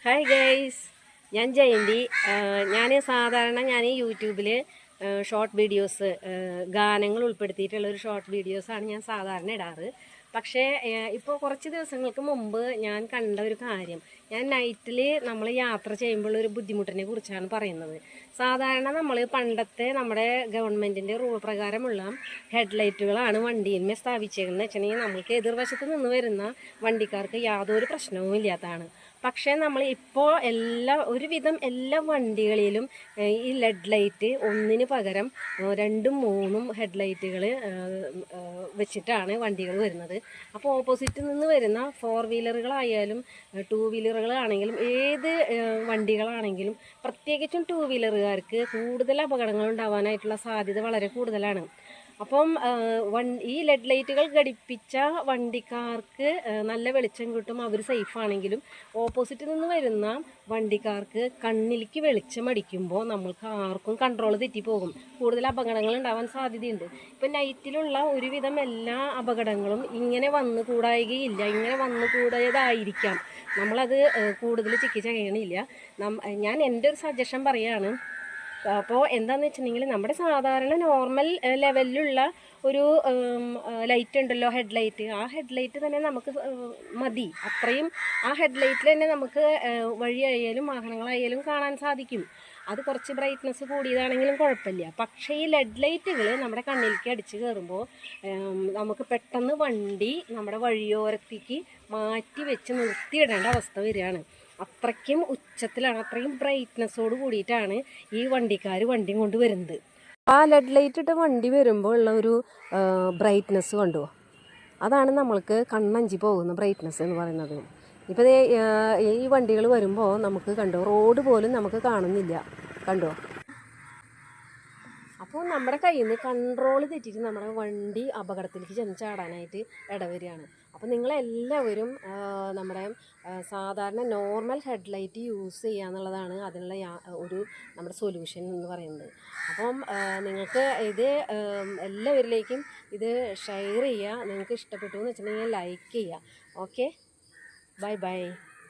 Hi guys, ഞാൻ ജയന്തി. ഞാൻ യൂട്യൂബിൽ ഷോർട്ട് വീഡിയോസ്, ഗാനങ്ങൾ ഉൾപ്പെടുത്തിയിട്ടുള്ള ഒരു ഷോർട്ട് വീഡിയോസാണ് ഞാൻ സാധാരണ ഇടാറ്. പക്ഷേ ഇപ്പോൾ കുറച്ച് ദിവസങ്ങൾക്ക് മുമ്പ് ഞാൻ കണ്ട ഒരു കാര്യം, ഞാൻ നൈറ്റിൽ നമ്മൾ യാത്ര ചെയ്യുമ്പോൾ ഒരു ബുദ്ധിമുട്ടിനെ കുറിച്ചാണ് പറയുന്നത്. സാധാരണ നമ്മൾ പണ്ടത്തെ നമ്മുടെ ഗവൺമെൻറ്റിൻ്റെ റൂൾ പ്രകാരമുള്ള ഹെഡ്ലൈറ്റുകളാണ് വണ്ടിയിന്മേൽ സ്ഥാപിച്ചേക്കുന്നത്. വെച്ചിട്ടുണ്ടെങ്കിൽ നമ്മൾക്ക് എതിർവശത്ത് നിന്ന് വരുന്ന വണ്ടിക്കാർക്ക് യാതൊരു പ്രശ്നവും ഇല്ലാത്തതാണ്. പക്ഷേ നമ്മൾ ഇപ്പോൾ ഒരുവിധം എല്ലാ വണ്ടികളിലും ഈ ലെഡ് ലൈറ്റ് ഒന്നിന് പകരം 2ഉം 3ഉം ഹെഡ്ലൈറ്റുകൾ വെച്ചിട്ടാണ് വണ്ടികൾ വരുന്നത്. അപ്പോൾ ഓപ്പോസിറ്റിൽ നിന്ന് വരുന്ന 4 വീലറുകളായാലും 2 വീലറുകളാണെങ്കിലും ഏത് വണ്ടികളാണെങ്കിലും പ്രത്യേകിച്ചും 2 വീലറുകാർക്ക് കൂടുതൽ അപകടങ്ങൾ ഉണ്ടാവാനായിട്ടുള്ള സാധ്യത വളരെ കൂടുതലാണ്. അപ്പം ഈ ലെഡ് ലൈറ്റുകൾ ഘടിപ്പിച്ച വണ്ടിക്കാർക്ക് നല്ല വെളിച്ചം കിട്ടും, അവർ സേഫാണെങ്കിലും ഓപ്പോസിറ്റിൽ നിന്ന് വരുന്ന വണ്ടിക്കാർക്ക് കണ്ണിലേക്ക് വെളിച്ചം അടിക്കുമ്പോൾ നമ്മൾക്ക് ആർക്കും കൺട്രോൾ തെറ്റിപ്പോകും, കൂടുതൽ അപകടങ്ങൾ ഉണ്ടാവാൻ സാധ്യതയുണ്ട്. ഇപ്പം നൈറ്റിലുള്ള ഒരുവിധം എല്ലാ അപകടങ്ങളും ഇങ്ങനെ വന്നുകൂടായികയില്ല, ഇങ്ങനെ വന്നുകൂടായതായിരിക്കാം. നമ്മളത് കൂടുതൽ ചികിത്സ ഞാൻ എൻ്റെ ഒരു സജഷൻ പറയുകയാണ്. അപ്പോൾ എന്താണെന്ന് വെച്ചിട്ടുണ്ടെങ്കിൽ നമ്മുടെ സാധാരണ നോർമൽ ലെവലിലുള്ള ഒരു ലൈറ്റ് ഉണ്ടല്ലോ, ഹെഡ്ലൈറ്റ്, ആ ഹെഡ്ലൈറ്റ് തന്നെ നമുക്ക് മതി. അത്രയും ആ ഹെഡ്ലൈറ്റിൽ തന്നെ നമുക്ക് വഴിയായാലും വാഹനങ്ങളായാലും കാണാൻ സാധിക്കും. അത് കുറച്ച് ബ്രൈറ്റ്നസ് കൂടിയതാണെങ്കിലും കുഴപ്പമില്ല. പക്ഷേ ഈ ലെഡ് ലൈറ്റുകൾ നമ്മുടെ കണ്ണിലേക്ക് അടിച്ച് കയറുമ്പോൾ നമുക്ക് പെട്ടെന്ന് വണ്ടി നമ്മുടെ വഴിയോരത്തേക്ക് മാറ്റി വെച്ച് നിർത്തിയിടേണ്ട അവസ്ഥ വരികയാണ്. അത്രയ്ക്കും ഉച്ചത്തിലാണ്, അത്രയും ബ്രൈറ്റ്നസ്സോട് കൂടിയിട്ടാണ് ഈ വണ്ടിക്കാർ വണ്ടിയും കൊണ്ട് വരുന്നത്. ആ ലെഡ് ലൈറ്റ് ഇട്ട് വണ്ടി വരുമ്പോൾ ഉള്ള ഒരു ബ്രൈറ്റ്നസ് കണ്ടോ, അതാണ് നമ്മൾക്ക് കണ്ണഞ്ചി പോകുന്ന ബ്രൈറ്റ്നസ് എന്ന് പറയുന്നത്. ഇപ്പോൾ ഈ വണ്ടികൾ വരുമ്പോൾ നമുക്ക് കണ്ടോ, റോഡ് പോലും നമുക്ക് കാണുന്നില്ല, കണ്ടോ. അപ്പോൾ നമ്മുടെ കയ്യിൽ നിന്ന് കൺട്രോൾ തെറ്റിയിട്ട് നമ്മുടെ വണ്ടി അപകടത്തിലേക്ക് ചെന്ന് ചാടാനായിട്ട് ഇടവരികയാണ്. അപ്പോൾ നിങ്ങളെല്ലാവരും നമ്മുടെ സാധാരണ നോർമൽ ഹെഡ്ലൈറ്റ് യൂസ് ചെയ്യുക എന്നുള്ളതാണ് അതിനുള്ള നമ്മുടെ സൊല്യൂഷൻ എന്ന് പറയുന്നത്. അപ്പം നിങ്ങൾക്ക് ഇത് എല്ലാവരിലേക്കും ഇത് ഷെയർ ചെയ്യുക. നിങ്ങൾക്ക് ഇഷ്ടപ്പെട്ടു എന്ന് വെച്ചിട്ടുണ്ടെങ്കിൽ ലൈക്ക് ചെയ്യുക. Okay, bye bye.